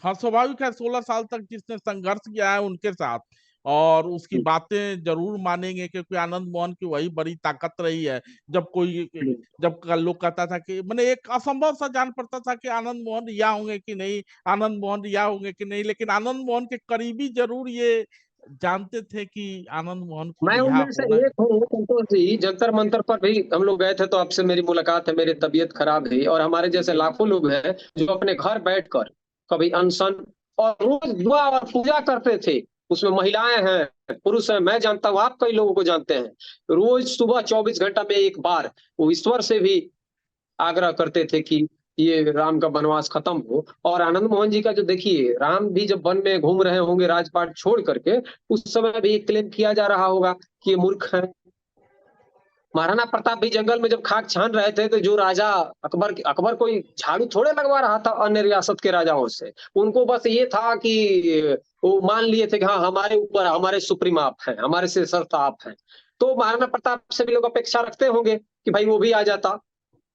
हाँ, स्वाभाविक है, 16 साल तक जिसने संघर्ष किया है उनके साथ, और उसकी बातें जरूर मानेंगे, क्योंकि आनंद मोहन की वही बड़ी ताकत रही है। जब कल लोग कहता था कि मैंने एक असंभव सा जान पड़ता था कि आनंद मोहन रिहा होंगे कि नहीं, आनंद मोहन रिहा होंगे कि नहीं, लेकिन आनंद मोहन के करीबी जरूर ये जानते थे कि आनंद मोहन को मैं रिहा उनमें से होना। एक हूँ संतोष जी। जंतर मंतर पर भी हम लोग गए थे, तो आपसे मेरी मुलाकात है। मेरी तबीयत खराब है और हमारे जैसे लाखों लोग हैं जो अपने घर बैठकर कभी अनशन और रोज दुआ और पूजा करते थे। उसमें महिलाएं हैं, पुरुष हैं, मैं जानता हूँ, आप कई लोगों को जानते हैं। रोज सुबह 24 घंटा में एक बार वो ईश्वर से भी आग्रह करते थे कि ये राम का वनवास खत्म हो। और आनंद मोहन जी का जो देखिए, राम भी जब वन में घूम रहे होंगे राजपाट छोड़ करके, उस समय भी क्लेम किया जा रहा होगा कि ये मूर्ख है। महाराणा प्रताप भी जंगल में जब खाक छान रहे थे, तो जो राजा अकबर कोई झाड़ू थोड़े लगवा रहा था अन्य रियासत के राजाओं से। उनको बस ये था कि वो मान लिए थे कि हाँ हमारे ऊपर हमारे सुप्रीम आप हैं, हमारे से सरता आप हैं। तो महाराणा प्रताप से भी लोग अपेक्षा रखते होंगे कि भाई वो भी आ जाता,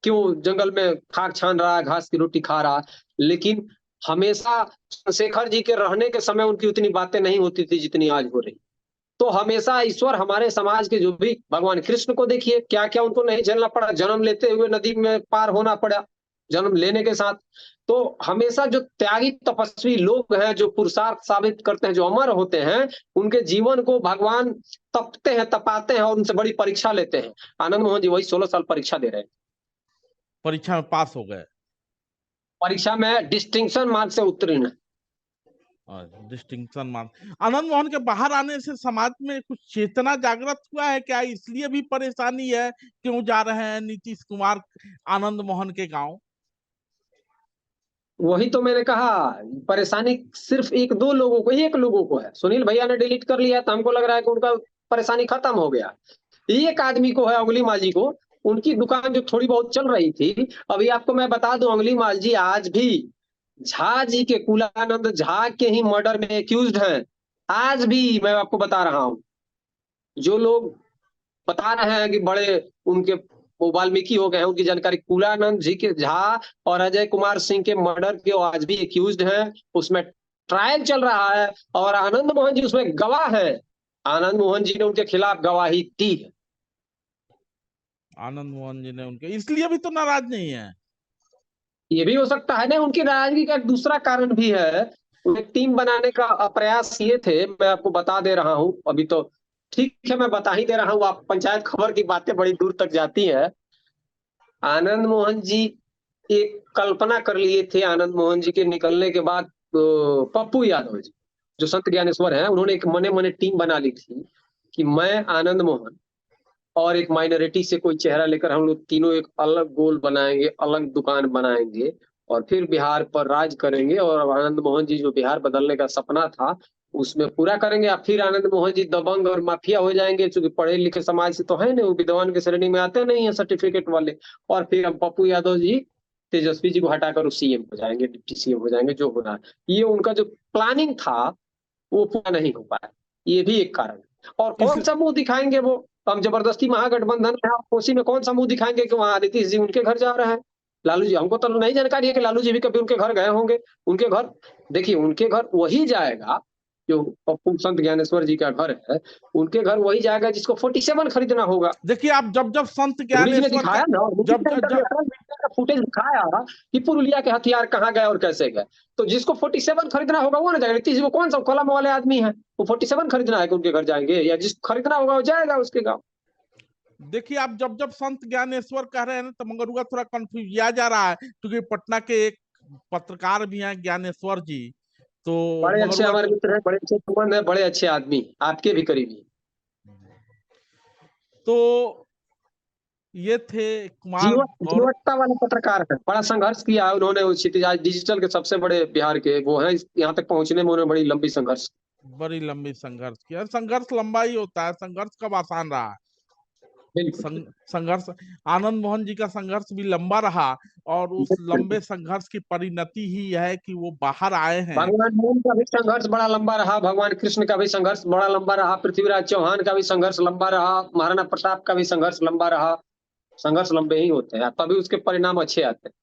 क्यों जंगल में खाक छान रहा है, घास की रोटी खा रहा। लेकिन हमेशा चंद्रशेखर जी के रहने के समय उनकी उतनी बातें नहीं होती थी जितनी आज हो रही। तो हमेशा ईश्वर हमारे समाज के जो भी, भगवान कृष्ण को देखिए क्या क्या उनको नहीं झेलना पड़ा, जन्म लेते हुए नदी में पार होना पड़ा जन्म लेने के साथ। तो हमेशा जो त्यागी तपस्वी लोग हैं, जो पुरुषार्थ साबित करते हैं, जो अमर होते हैं, उनके जीवन को भगवान तपते हैं, तपाते हैं और उनसे बड़ी परीक्षा लेते हैं। आनंद मोहन जी वही 16 साल परीक्षा दे रहे हैं। परीक्षा में पास हो गए, परीक्षा में डिस्टिंक्शन मार्क से उत्तीर्ण। Distinction mark. आनंद मोहन के बाहर आने से समाज में कुछ चेतना जागृत हुआ है क्या? इसलिए भी परेशानी है, क्यों जा रहे हैं नीतीश कुमार आनंद मोहन के गांव? वही तो मैंने कहा, परेशानी सिर्फ एक लोगों को है। सुनील भैया ने डिलीट कर लिया तो हमको लग रहा है कि उनका परेशानी खत्म हो गया। एक आदमी को है, उंगली माल जी को। उनकी दुकान जो थोड़ी बहुत चल रही थी, अभी आपको मैं बता दूं, उंगली माल जी आज भी झा जी के, कुलानंद झा के ही मर्डर में एक्यूज्ड हैं। आज भी मैं आपको बता रहा हूं। जो लोग बता रहे हैं कि बड़े उनके वो वाल्मीकि हो गए हैं, उनकी जानकारी, कुलानंद जी के झा और अजय कुमार सिंह के मर्डर के वो आज भी एक्यूज्ड हैं। उसमें ट्रायल चल रहा है और आनंद मोहन जी उसमें गवाह है। आनंद मोहन जी ने उनके खिलाफ गवाही दी है। आनंद मोहन जी ने उनके, इसलिए भी तो नाराज नहीं है। ये भी हो सकता है ना, उनकी नाराजगी का एक दूसरा कारण भी है। वे टीम बनाने का प्रयास किए थे, मैं आपको बता दे रहा हूं। अभी तो ठीक है, मैं बता ही दे रहा हूँ, आप पंचायत खबर की बातें बड़ी दूर तक जाती है। आनंद मोहन जी एक कल्पना कर लिए थे, आनंद मोहन जी के निकलने के बाद पप्पू यादव जी जो संत ज्ञानेश्वर हैं, उन्होंने एक मने मने टीम बना ली थी कि मैं, आनंद मोहन और एक माइनॉरिटी से कोई चेहरा लेकर हम लोग तीनों एक अलग गोल बनाएंगे, अलग दुकान बनाएंगे और फिर बिहार पर राज करेंगे। और आनंद मोहन जी जो बिहार बदलने का सपना था उसमें पूरा करेंगे। या फिर आनंद मोहन जी दबंग और माफिया हो जाएंगे, क्योंकि पढ़े लिखे समाज से तो है नहीं, वो विद्वान के श्रेणी में आते नहीं है सर्टिफिकेट वाले। और फिर हम पप्पू यादव जी तेजस्वी जी को हटाकर सीएम हो जाएंगे, डिप्टी सीएम हो जाएंगे, जो होना है। ये उनका जो प्लानिंग था वो पूरा नहीं हो पाया, ये भी एक कारण है। और इस कौन सा मुंह दिखाएंगे वो, हम जबरदस्ती महागठबंधन में, आप कोसी में कौन सा मुंह दिखाएंगे कि वहां नीतीश जी उनके घर जा रहे हैं। लालू जी, हमको तो नहीं जानकारी है कि लालू जी भी कभी उनके घर गए होंगे। उनके घर, देखिए उनके घर वही जाएगा जो पप्पू संत ज्ञानेश्वर जी का घर है, उनके घर वही जाएगा जिसको 47 खरीदना होगा। देखिए, आप जब जब संत मोदी जी ने ज्ञानेश्वर का दिखाया ना, मोदी जब जी ने जब, जब इंटरनेशनल मीडिया का फुटेज दिखाया कि पुरुलिया के हथियार कहाँ गए और कैसे गए। तो जिसको 47 खरीदना होगा वो ना जाएगा। नीतीश जी वो कौन सा कलम वाले आदमी है, वो 47 खरीदना है कि उनके घर जाएंगे, या जिसको खरीदना होगा वो जाएगा उसके गाँव। देखिए, आप जब जब संत ज्ञानेश्वर कह रहे हैं ना, तो मगर हुआ थोड़ा कंफ्यूज किया जा रहा है, क्योंकि पटना के एक पत्रकार भी हैं ज्ञानेश्वर जी, तो बड़े मगर अच्छे हुआ हमारे तो मित्र हैं, बड़े अच्छे संबंध है, बड़े अच्छे आदमी, आपके भी करीबी। तो ये थे कुमार जीवट गौरव। जीवटता वाले पत्रकार है, बड़ा संघर्ष किया है उन्होंने। वो क्षितिज आज डिजिटल के सबसे बड़े बिहार के वो हैं, यहाँ तक पहुंचने में उन्होंने बड़ी लंबी संघर्ष। बड़ी लंबी संघर्ष किया, संघर्ष लंबा ही होता है, संघर्ष कब आसान रहा है। बिल्कुल संघर्ष, आनंद मोहन जी का संघर्ष भी लंबा रहा, और उस बिल्कुल। लंबे संघर्ष की परिणति ही है कि वो बाहर आए हैं। भगवान राम का भी संघर्ष बड़ा लंबा रहा, भगवान कृष्ण का भी संघर्ष बड़ा लंबा रहा, पृथ्वीराज चौहान का भी संघर्ष लंबा रहा, महाराणा प्रताप का भी संघर्ष लंबा रहा। संघर्ष लंबे ही होते हैं, तभी उसके परिणाम अच्छे आते हैं।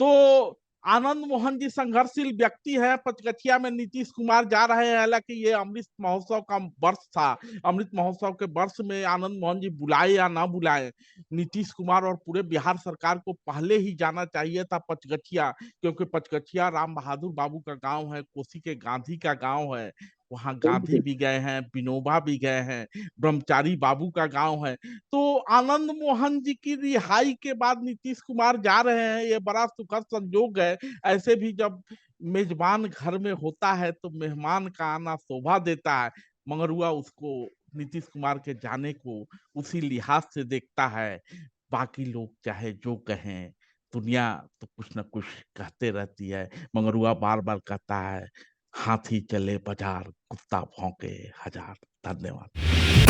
तो आनंद मोहन जी संघर्षशील व्यक्ति है। पचगछिया में नीतीश कुमार जा रहे हैं, हालांकि ये अमृत महोत्सव का वर्ष था। अमृत महोत्सव के वर्ष में आनंद मोहन जी बुलाए या ना बुलाए, नीतीश कुमार और पूरे बिहार सरकार को पहले ही जाना चाहिए था पचगछिया, क्योंकि पचगछिया राम बहादुर बाबू का गांव है, कोसी के गांधी का गांव है। वहां गांधी भी गए हैं, विनोबा भी गए हैं, ब्रह्मचारी बाबू का गांव है। तो आनंद मोहन जी की रिहाई के बाद नीतीश कुमार जा रहे हैं, ये बड़ा सुखद संयोग है। ऐसे भी जब मेजबान घर में होता है तो मेहमान का आना शोभा देता है, मगर हुआ उसको, नीतीश कुमार के जाने को उसी लिहाज से देखता है। बाकी लोग चाहे जो कहें, दुनिया तो कुछ न कुछ कहते रहती है, मगर हुआ बार बार कहता है, हाथी चले बाजार, कुत्ता भौंके हजार। धन्यवाद।